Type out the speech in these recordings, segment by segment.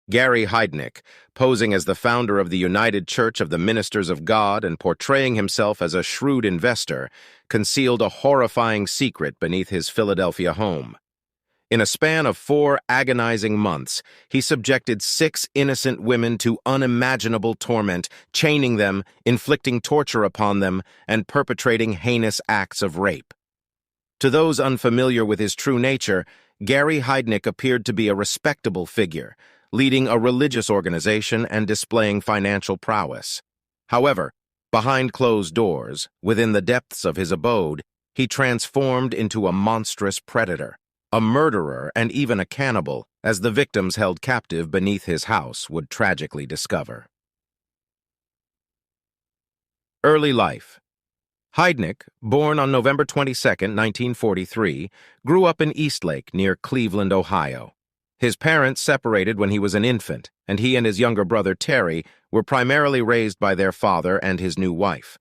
Gary Heidnik, posing as the founder of the United Church of the Ministers of God and portraying himself as a shrewd investor, concealed a horrifying secret beneath his Philadelphia home. In a span of 4 agonizing months, he subjected 6 innocent women to unimaginable torment, chaining them, inflicting torture upon them, and perpetrating heinous acts of rape. To those unfamiliar with his true nature, Gary Heidnik appeared to be a respectable figure, leading a religious organization and displaying financial prowess. However, behind closed doors, within the depths of his abode, he transformed into a monstrous predator, a murderer, and even a cannibal, as the victims held captive beneath his house would tragically discover. Early life. Heidnik, born on November 22, 1943, grew up in Eastlake near Cleveland, Ohio. His parents separated when he was an infant, and he and his younger brother Terry were primarily raised by their father and his new wife.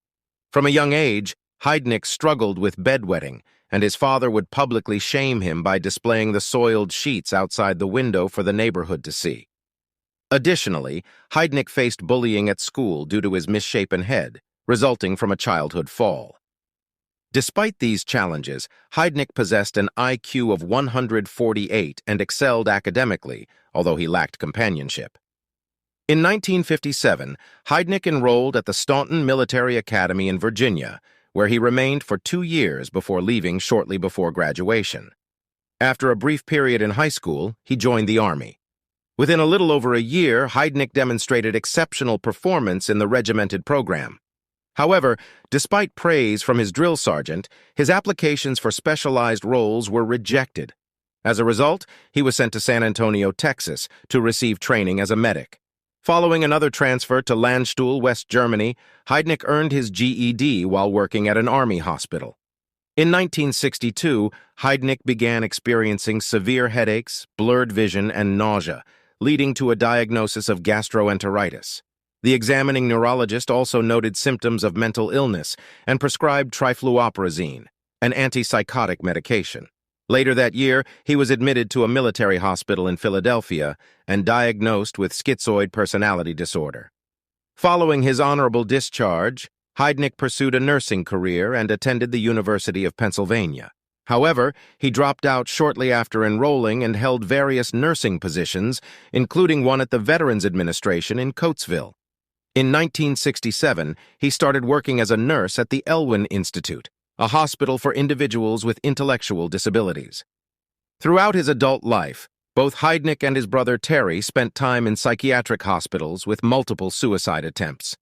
From a young age, Heidnik struggled with bedwetting, and his father would publicly shame him by displaying the soiled sheets outside the window for the neighborhood to see. Additionally, Heidnik faced bullying at school due to his misshapen head, resulting from a childhood fall. Despite these challenges, Heidnik possessed an IQ of 148 and excelled academically, although he lacked companionship. In 1957, Heidnik enrolled at the Staunton Military Academy in Virginia, where he remained for 2 years before leaving shortly before graduation. After a brief period in high school, he joined the Army. Within a little over a year, Heidnik demonstrated exceptional performance in the regimented program. However, despite praise from his drill sergeant, his applications for specialized roles were rejected. As a result, he was sent to San Antonio, Texas, to receive training as a medic. Following another transfer to Landstuhl, West Germany, Heidnik earned his GED while working at an army hospital. In 1962, Heidnik began experiencing severe headaches, blurred vision, and nausea, leading to a diagnosis of gastroenteritis. The examining neurologist also noted symptoms of mental illness and prescribed trifluoperazine, an antipsychotic medication. Later that year, he was admitted to a military hospital in Philadelphia and diagnosed with schizoid personality disorder. Following his honorable discharge, Heidnik pursued a nursing career and attended the University of Pennsylvania. However, he dropped out shortly after enrolling and held various nursing positions, including one at the Veterans Administration in Coatesville. In 1967, he started working as a nurse at the Elwyn Institute, a hospital for individuals with intellectual disabilities. Throughout his adult life, both Heidnik and his brother Terry spent time in psychiatric hospitals with multiple suicide attempts.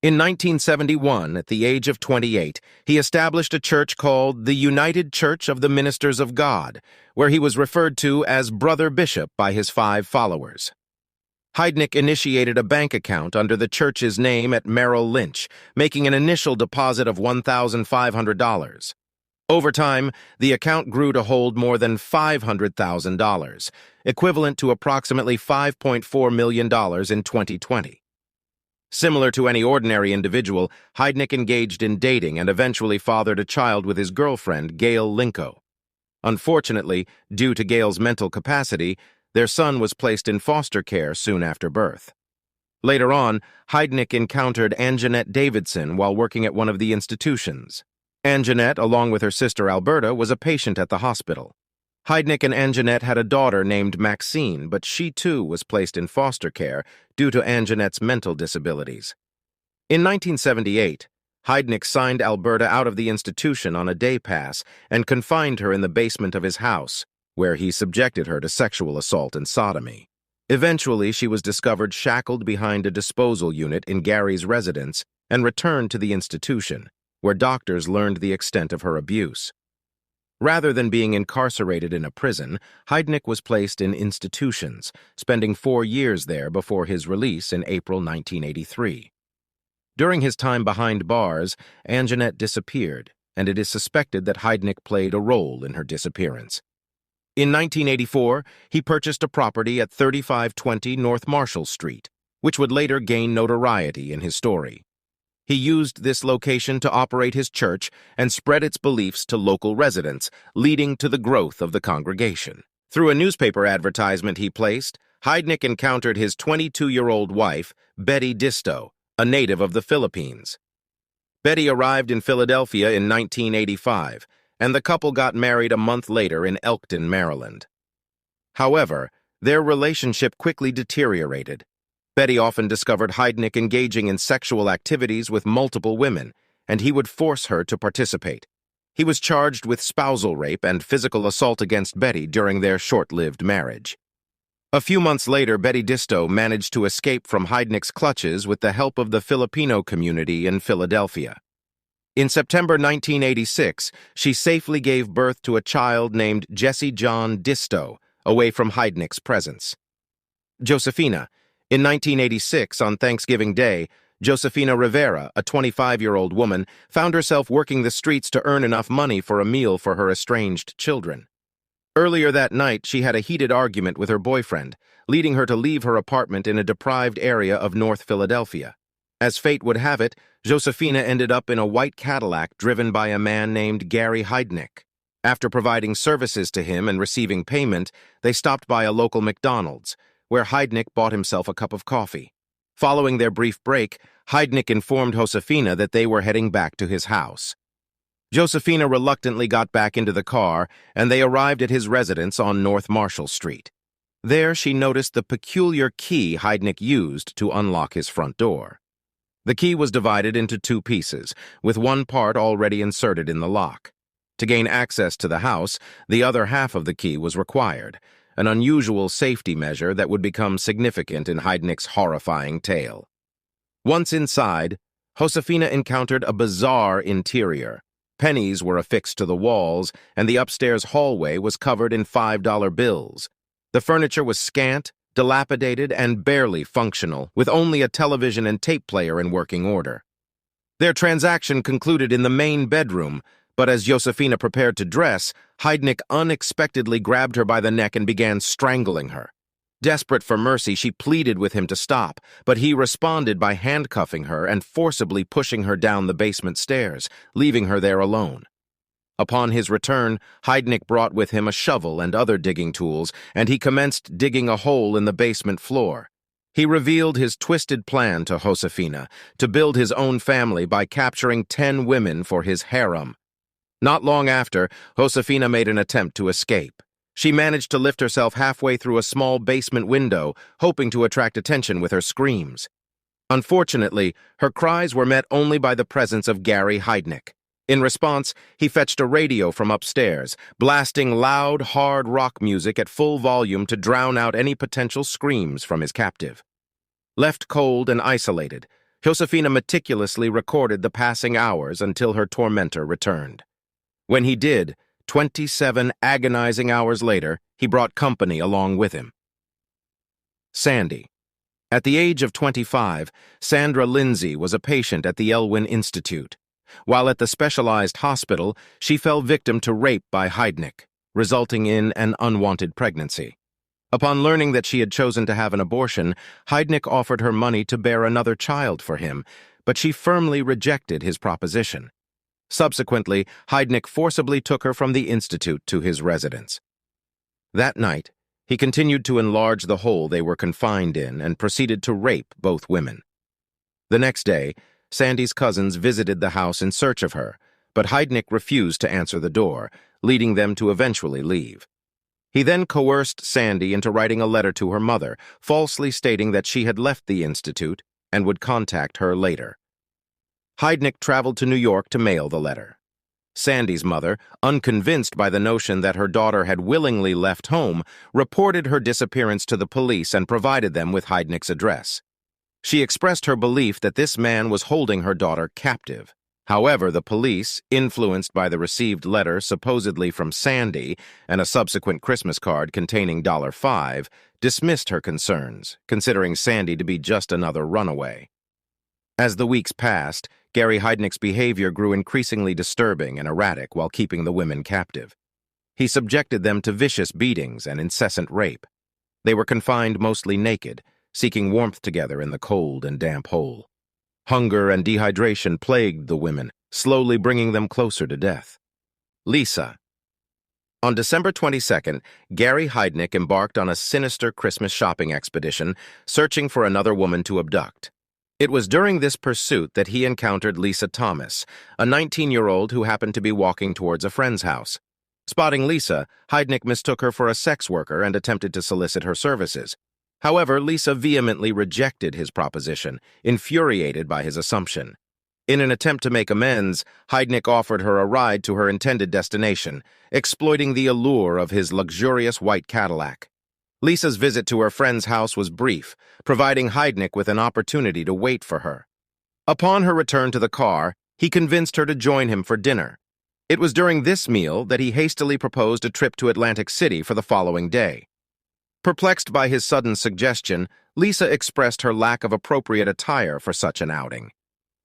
In 1971, at the age of 28, he established a church called the United Church of the Ministers of God, where he was referred to as Brother Bishop by his 5 followers. Heidnik initiated a bank account under the church's name at Merrill Lynch, making an initial deposit of $1,500. Over time, the account grew to hold more than $500,000, equivalent to approximately $5.4 million in 2020. Similar to any ordinary individual, Heidnik engaged in dating and eventually fathered a child with his girlfriend, Gail Linko. Unfortunately, due to Gail's mental capacity, their son was placed in foster care soon after birth. Later on, Heidnik encountered Anjanette Davidson while working at one of the institutions. Anjanette, along with her sister Alberta, was a patient at the hospital. Heidnik and Anjanette had a daughter named Maxine, but she too was placed in foster care due to Anjanette's mental disabilities. In 1978, Heidnik signed Alberta out of the institution on a day pass and confined her in the basement of his house, where he subjected her to sexual assault and sodomy. Eventually, she was discovered shackled behind a disposal unit in Gary's residence and returned to the institution, where doctors learned the extent of her abuse. Rather than being incarcerated in a prison, Heidnik was placed in institutions, spending 4 years there before his release in April 1983. During his time behind bars, Anjanette disappeared, and it is suspected that Heidnik played a role in her disappearance. In 1984, he purchased a property at 3520 North Marshall Street, which would later gain notoriety in his story. He used this location to operate his church and spread its beliefs to local residents, leading to the growth of the congregation. Through a newspaper advertisement he placed, Heidnik encountered his 22-year-old wife, Betty Disto, a native of the Philippines. Betty arrived in Philadelphia in 1985, and the couple got married a month later in Elkton, Maryland. However, their relationship quickly deteriorated. Betty often discovered Heidnik engaging in sexual activities with multiple women, and he would force her to participate. He was charged with spousal rape and physical assault against Betty during their short-lived marriage. A few months later, Betty Disto managed to escape from Heidnik's clutches with the help of the Filipino community in Philadelphia. In September 1986, she safely gave birth to a child named Jesse John Disto, away from Heidnik's presence. Josefina. In 1986, on Thanksgiving Day, Josefina Rivera, a 25-year-old woman, found herself working the streets to earn enough money for a meal for her estranged children. Earlier that night, she had a heated argument with her boyfriend, leading her to leave her apartment in a deprived area of North Philadelphia. As fate would have it, Josefina ended up in a white Cadillac driven by a man named Gary Heidnik. After providing services to him and receiving payment, they stopped by a local McDonald's, where Heidnik bought himself a cup of coffee. Following their brief break, Heidnik informed Josefina that they were heading back to his house. Josefina reluctantly got back into the car, and they arrived at his residence on North Marshall Street. There, she noticed the peculiar key Heidnik used to unlock his front door. The key was divided into two pieces, with one part already inserted in the lock. To gain access to the house, the other half of the key was required, an unusual safety measure that would become significant in Heidnik's horrifying tale. Once inside, Josefina encountered a bizarre interior. Pennies were affixed to the walls, and the upstairs hallway was covered in $5 bills. The furniture was scant, dilapidated, and barely functional, with only a television and tape player in working order. Their transaction concluded in the main bedroom, but as Josefina prepared to dress, Heidnik unexpectedly grabbed her by the neck and began strangling her. Desperate for mercy, she pleaded with him to stop, but he responded by handcuffing her and forcibly pushing her down the basement stairs, leaving her there alone. Upon his return, Heidnik brought with him a shovel and other digging tools, and he commenced digging a hole in the basement floor. He revealed his twisted plan to Josefina to build his own family by capturing 10 women for his harem. Not long after, Josefina made an attempt to escape. She managed to lift herself halfway through a small basement window, hoping to attract attention with her screams. Unfortunately, her cries were met only by the presence of Gary Heidnik. In response, he fetched a radio from upstairs, blasting loud, hard rock music at full volume to drown out any potential screams from his captive. Left cold and isolated, Josefina meticulously recorded the passing hours until her tormentor returned. When he did, 27 agonizing hours later, he brought company along with him. Sandy. At the age of 25, Sandra Lindsay was a patient at the Elwyn Institute. While at the specialized hospital, she fell victim to rape by Heidnik, resulting in an unwanted pregnancy. Upon learning that she had chosen to have an abortion, Heidnik offered her money to bear another child for him, but she firmly rejected his proposition. Subsequently, Heidnik forcibly took her from the institute to his residence. That night, he continued to enlarge the hole they were confined in and proceeded to rape both women. The next day, Sandy's cousins visited the house in search of her, but Heidnik refused to answer the door, leading them to eventually leave. He then coerced Sandy into writing a letter to her mother, falsely stating that she had left the institute and would contact her later. Heidnik traveled to New York to mail the letter. Sandy's mother, unconvinced by the notion that her daughter had willingly left home, reported her disappearance to the police and provided them with Heidnik's address. She expressed her belief that this man was holding her daughter captive. However, the police, influenced by the received letter supposedly from Sandy and a subsequent Christmas card containing $5, dismissed her concerns, considering Sandy to be just another runaway. As the weeks passed, Gary Heidnik's behavior grew increasingly disturbing and erratic while keeping the women captive. He subjected them to vicious beatings and incessant rape. They were confined mostly naked, seeking warmth together in the cold and damp hole. Hunger and dehydration plagued the women, slowly bringing them closer to death. Lisa. On December 22nd, Gary Heidnik embarked on a sinister Christmas shopping expedition, searching for another woman to abduct. It was during this pursuit that he encountered Lisa Thomas, a 19-year-old who happened to be walking towards a friend's house. Spotting Lisa, Heidnik mistook her for a sex worker and attempted to solicit her services. However, Lisa vehemently rejected his proposition, infuriated by his assumption. In an attempt to make amends, Heidnik offered her a ride to her intended destination, exploiting the allure of his luxurious white Cadillac. Lisa's visit to her friend's house was brief, providing Heidnik with an opportunity to wait for her. Upon her return to the car, he convinced her to join him for dinner. It was during this meal that he hastily proposed a trip to Atlantic City for the following day. Perplexed by his sudden suggestion, Lisa expressed her lack of appropriate attire for such an outing.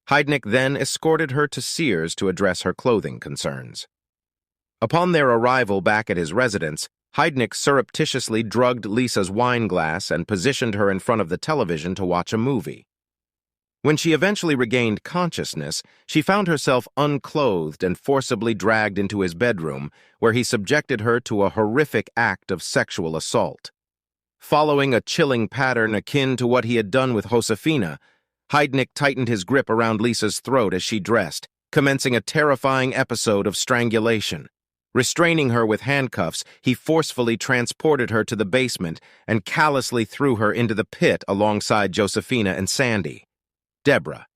Heidnik then escorted her to Sears to address her clothing concerns. Upon their arrival back at his residence, Heidnik surreptitiously drugged Lisa's wine glass and positioned her in front of the television to watch a movie. When she eventually regained consciousness, she found herself unclothed and forcibly dragged into his bedroom, where he subjected her to a horrific act of sexual assault. Following a chilling pattern akin to what he had done with Josefina, Heidnik tightened his grip around Lisa's throat as she dressed, commencing a terrifying episode of strangulation. Restraining her with handcuffs, he forcefully transported her to the basement and callously threw her into the pit alongside Josefina and Sandy. Deborah.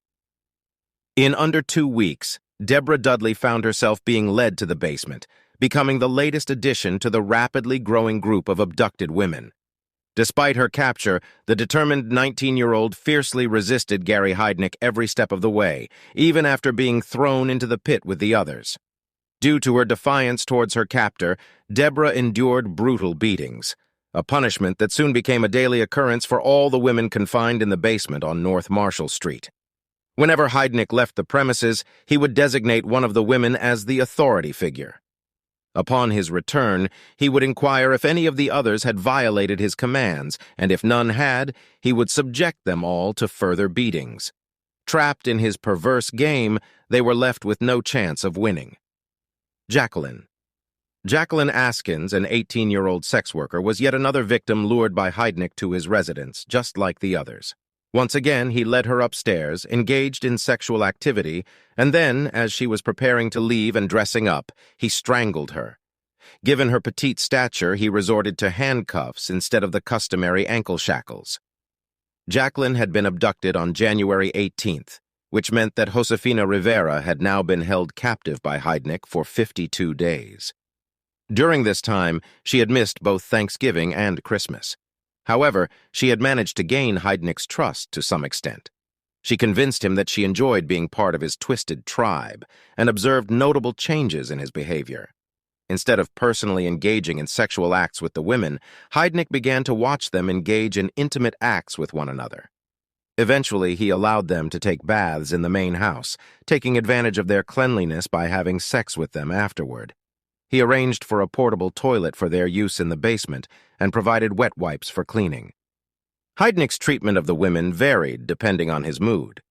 In under 2 weeks, Deborah Dudley found herself being led to the basement, becoming the latest addition to the rapidly growing group of abducted women. Despite her capture, the determined 19-year-old fiercely resisted Gary Heidnik every step of the way, even after being thrown into the pit with the others. Due to her defiance towards her captor, Deborah endured brutal beatings, a punishment that soon became a daily occurrence for all the women confined in the basement on North Marshall Street. Whenever Heidnik left the premises, he would designate one of the women as the authority figure. Upon his return, he would inquire if any of the others had violated his commands, and if none had, he would subject them all to further beatings. Trapped in his perverse game, they were left with no chance of winning. Jacqueline. Jacqueline Askins, an 18-year-old sex worker, was yet another victim lured by Heidnik to his residence, just like the others. Once again, he led her upstairs, engaged in sexual activity, and then, as she was preparing to leave and dressing up, he strangled her. Given her petite stature, he resorted to handcuffs instead of the customary ankle shackles. Jacqueline had been abducted on January 18th, which meant that Josefina Rivera had now been held captive by Heidnik for 52 days. During this time, she had missed both Thanksgiving and Christmas. However, she had managed to gain Heidnik's trust to some extent. She convinced him that she enjoyed being part of his twisted tribe and observed notable changes in his behavior. Instead of personally engaging in sexual acts with the women, Heidnik began to watch them engage in intimate acts with one another. Eventually, he allowed them to take baths in the main house, taking advantage of their cleanliness by having sex with them afterward. He arranged for a portable toilet for their use in the basement and provided wet wipes for cleaning. Heidnik's treatment of the women varied depending on his mood.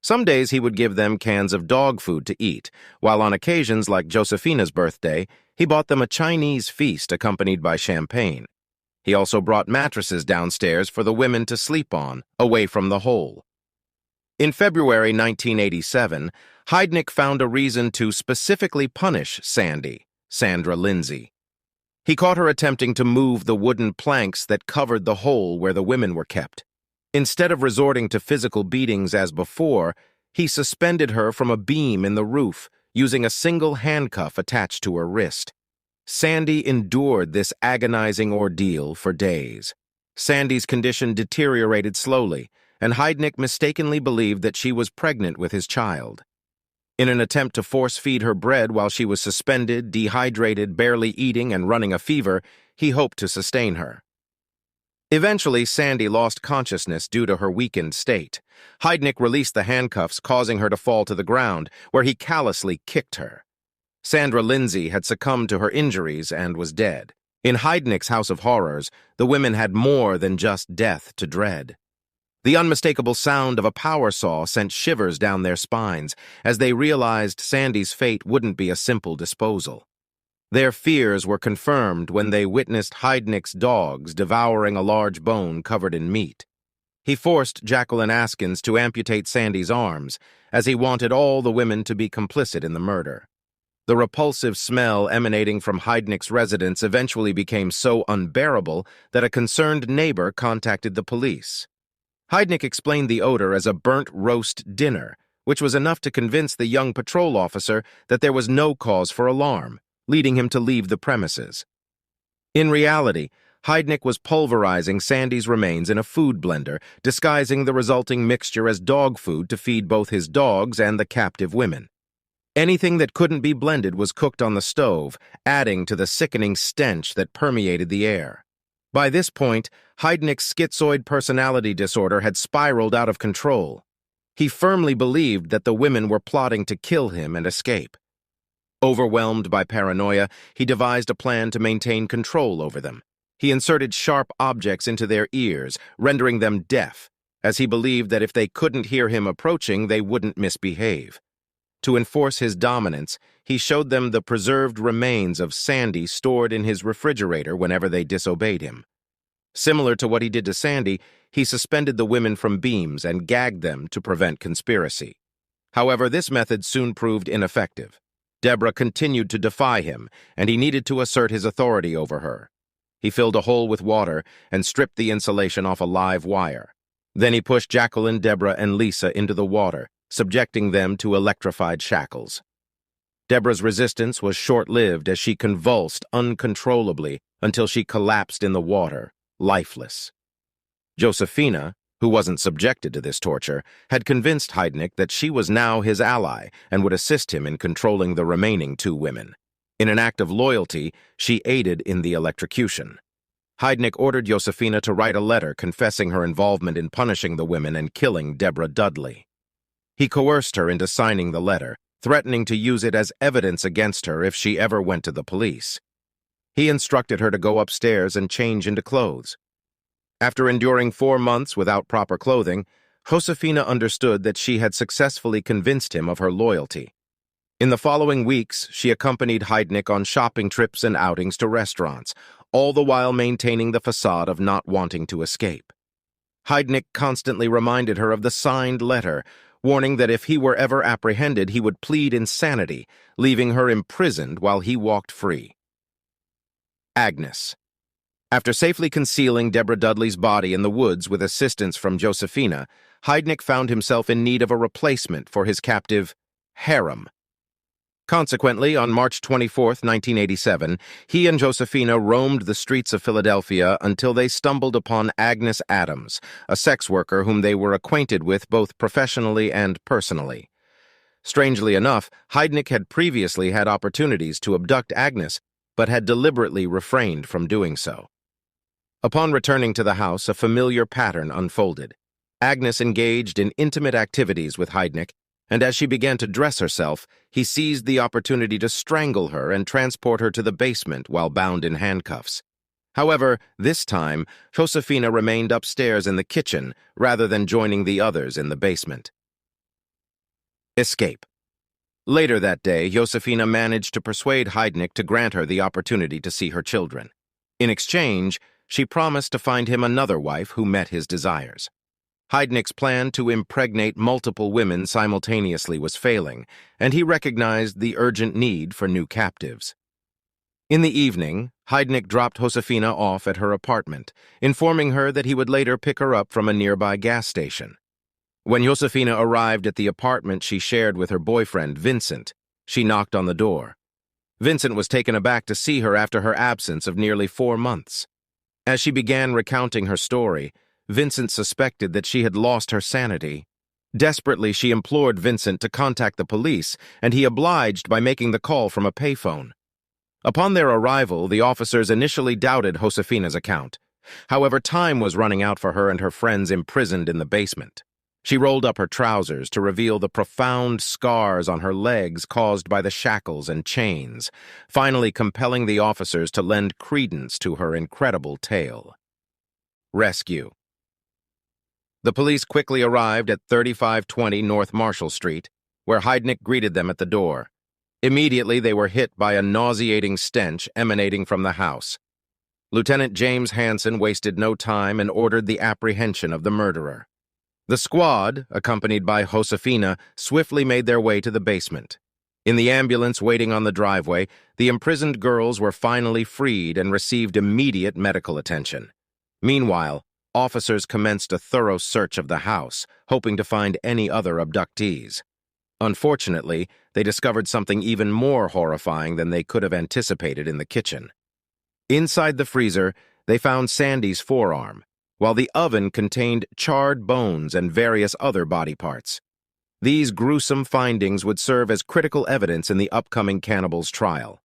Some days he would give them cans of dog food to eat, while on occasions like Josefina's birthday, he bought them a Chinese feast accompanied by champagne. He also brought mattresses downstairs for the women to sleep on, away from the hole. In February 1987, Heidnik found a reason to specifically punish Sandra Lindsay. He caught her attempting to move the wooden planks that covered the hole where the women were kept. Instead of resorting to physical beatings as before, he suspended her from a beam in the roof, using a single handcuff attached to her wrist. Sandy endured this agonizing ordeal for days. Sandy's condition deteriorated slowly, and Heidnik mistakenly believed that she was pregnant with his child. In an attempt to force-feed her bread while she was suspended, dehydrated, barely eating, and running a fever, he hoped to sustain her. Eventually, Sandy lost consciousness due to her weakened state. Heidnik released the handcuffs, causing her to fall to the ground, where he callously kicked her. Sandra Lindsay had succumbed to her injuries and was dead. In Heidnik's House of Horrors, the women had more than just death to dread. The unmistakable sound of a power saw sent shivers down their spines as they realized Sandy's fate wouldn't be a simple disposal. Their fears were confirmed when they witnessed Heidnik's dogs devouring a large bone covered in meat. He forced Jacqueline Askins to amputate Sandy's arms, as he wanted all the women to be complicit in the murder. The repulsive smell emanating from Heidnik's residence eventually became so unbearable that a concerned neighbor contacted the police. Heidnik explained the odor as a burnt roast dinner, which was enough to convince the young patrol officer that there was no cause for alarm, leading him to leave the premises. In reality, Heidnik was pulverizing Sandy's remains in a food blender, disguising the resulting mixture as dog food to feed both his dogs and the captive women. Anything that couldn't be blended was cooked on the stove, adding to the sickening stench that permeated the air. By this point, Heidnik's schizoid personality disorder had spiraled out of control. He firmly believed that the women were plotting to kill him and escape. Overwhelmed by paranoia, he devised a plan to maintain control over them. He inserted sharp objects into their ears, rendering them deaf, as he believed that if they couldn't hear him approaching, they wouldn't misbehave. To enforce his dominance, he showed them the preserved remains of Sandy stored in his refrigerator whenever they disobeyed him. Similar to what he did to Sandy, he suspended the women from beams and gagged them to prevent conspiracy. However, this method soon proved ineffective. Deborah continued to defy him, and he needed to assert his authority over her. He filled a hole with water and stripped the insulation off a live wire. Then he pushed Jacqueline, Deborah, and Lisa into the water, subjecting them to electrified shackles. Deborah's resistance was short-lived as she convulsed uncontrollably until she collapsed in the water, lifeless. Josefina, who wasn't subjected to this torture, had convinced Heidnik that she was now his ally and would assist him in controlling the remaining two women. In an act of loyalty, she aided in the electrocution. Heidnik ordered Josefina to write a letter confessing her involvement in punishing the women and killing Deborah Dudley. He coerced her into signing the letter, threatening to use it as evidence against her if she ever went to the police. He instructed her to go upstairs and change into clothes. After enduring 4 months without proper clothing, Josefina understood that she had successfully convinced him of her loyalty. In the following weeks, she accompanied Heidnik on shopping trips and outings to restaurants, all the while maintaining the facade of not wanting to escape. Heidnik constantly reminded her of the signed letter, warning that if he were ever apprehended, he would plead insanity, leaving her imprisoned while he walked free. Agnes. After safely concealing Deborah Dudley's body in the woods with assistance from Josefina, Heidnik found himself in need of a replacement for his captive harem. Consequently, on March 24, 1987, he and Josefina roamed the streets of Philadelphia until they stumbled upon Agnes Adams, a sex worker whom they were acquainted with both professionally and personally. Strangely enough, Heidnik had previously had opportunities to abduct Agnes, but had deliberately refrained from doing so. Upon returning to the house, a familiar pattern unfolded. Agnes engaged in intimate activities with Heidnik, and as she began to dress herself, he seized the opportunity to strangle her and transport her to the basement while bound in handcuffs. However, this time, Josefina remained upstairs in the kitchen rather than joining the others in the basement. Escape. Later that day, Josefina managed to persuade Heidnik to grant her the opportunity to see her children. In exchange, she promised to find him another wife who met his desires. Heidnik's plan to impregnate multiple women simultaneously was failing, and he recognized the urgent need for new captives. In the evening, Heidnik dropped Josefina off at her apartment, informing her that he would later pick her up from a nearby gas station. When Josefina arrived at the apartment she shared with her boyfriend, Vincent, she knocked on the door. Vincent was taken aback to see her after her absence of nearly 4 months. As she began recounting her story, Vincent suspected that she had lost her sanity. Desperately, she implored Vincent to contact the police, and he obliged by making the call from a payphone. Upon their arrival, the officers initially doubted Josefina's account. However, time was running out for her and her friends imprisoned in the basement. She rolled up her trousers to reveal the profound scars on her legs caused by the shackles and chains, finally compelling the officers to lend credence to her incredible tale. Rescue. The police quickly arrived at 3520 North Marshall Street, where Heidnik greeted them at the door. Immediately, they were hit by a nauseating stench emanating from the house. Lieutenant James Hansen wasted no time and ordered the apprehension of the murderer. The squad, accompanied by Josefina, swiftly made their way to the basement. In the ambulance waiting on the driveway, the imprisoned girls were finally freed and received immediate medical attention. Meanwhile, officers commenced a thorough search of the house, hoping to find any other abductees. Unfortunately, they discovered something even more horrifying than they could have anticipated in the kitchen. Inside the freezer, they found Sandy's forearm, while the oven contained charred bones and various other body parts. These gruesome findings would serve as critical evidence in the upcoming cannibals' trial.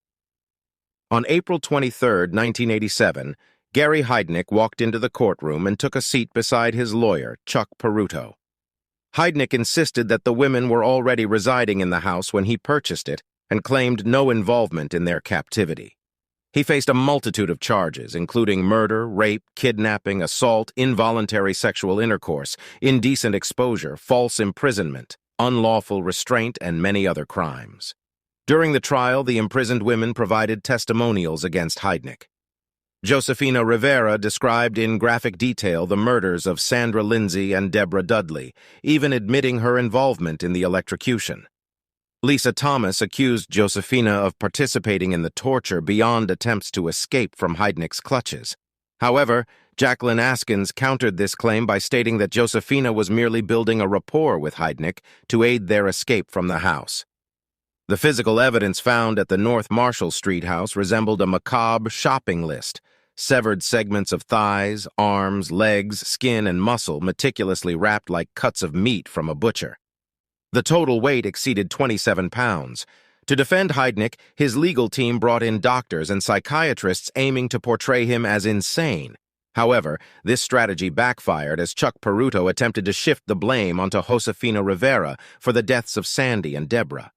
On April 23, 1987, Gary Heidnik walked into the courtroom and took a seat beside his lawyer, Chuck Peruto. Heidnik insisted that the women were already residing in the house when he purchased it and claimed no involvement in their captivity. He faced a multitude of charges, including murder, rape, kidnapping, assault, involuntary sexual intercourse, indecent exposure, false imprisonment, unlawful restraint, and many other crimes. During the trial, the imprisoned women provided testimonials against Heidnik. Josefina Rivera described in graphic detail the murders of Sandra Lindsay and Deborah Dudley, even admitting her involvement in the electrocution. Lisa Thomas accused Josefina of participating in the torture beyond attempts to escape from Heidnik's clutches. However, Jacqueline Askins countered this claim by stating that Josefina was merely building a rapport with Heidnik to aid their escape from the house. The physical evidence found at the North Marshall Street house resembled a macabre shopping list: severed segments of thighs, arms, legs, skin, and muscle meticulously wrapped like cuts of meat from a butcher. The total weight exceeded 27 pounds. To defend Heidnik, his legal team brought in doctors and psychiatrists aiming to portray him as insane. However, this strategy backfired as Chuck Peruto attempted to shift the blame onto Josefina Rivera for the deaths of Sandy and Deborah.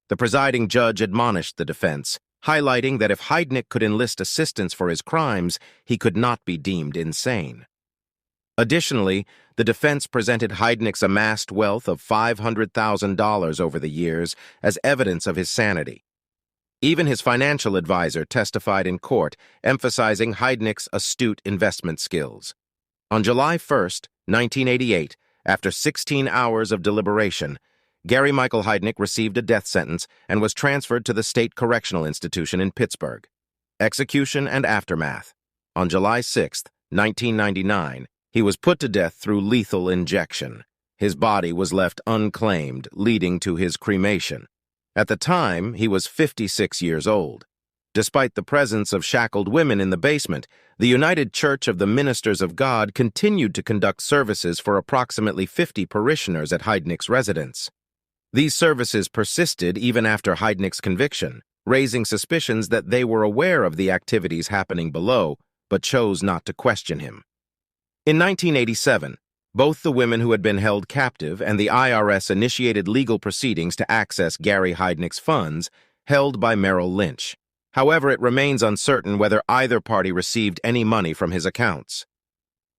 The presiding judge admonished the defense, highlighting that if Heidnik could enlist assistance for his crimes, he could not be deemed insane. Additionally, the defense presented Heidnik's amassed wealth of $500,000 over the years as evidence of his sanity. Even his financial advisor testified in court, emphasizing Heidnik's astute investment skills. On July 1, 1988, after 16 hours of deliberation, Gary Michael Heidnik received a death sentence and was transferred to the State Correctional Institution in Pittsburgh. Execution and aftermath. On July 6, 1999, he was put to death through lethal injection. His body was left unclaimed, leading to his cremation. At the time, he was 56 years old. Despite the presence of shackled women in the basement, the United Church of the Ministers of God continued to conduct services for approximately 50 parishioners at Heidnik's residence. These services persisted even after Heidnik's conviction, raising suspicions that they were aware of the activities happening below, but chose not to question him. In 1987, both the women who had been held captive and the IRS initiated legal proceedings to access Gary Heidnik's funds, held by Merrill Lynch. However, it remains uncertain whether either party received any money from his accounts.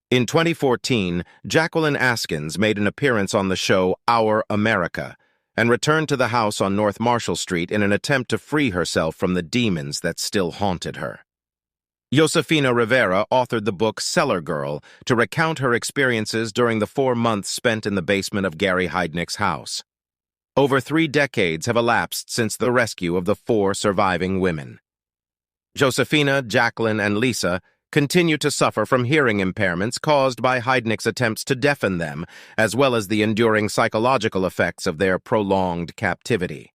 In 2014, Jacqueline Askins made an appearance on the show Our America and returned to the house on North Marshall Street in an attempt to free herself from the demons that still haunted her. Josefina Rivera authored the book Cellar Girl to recount her experiences during the 4 months spent in the basement of Gary Heidnik's house. Over 3 decades have elapsed since the rescue of the 4 surviving women. Josefina, Jacqueline, and Lisa continue to suffer from hearing impairments caused by Heidnik's attempts to deafen them, as well as the enduring psychological effects of their prolonged captivity.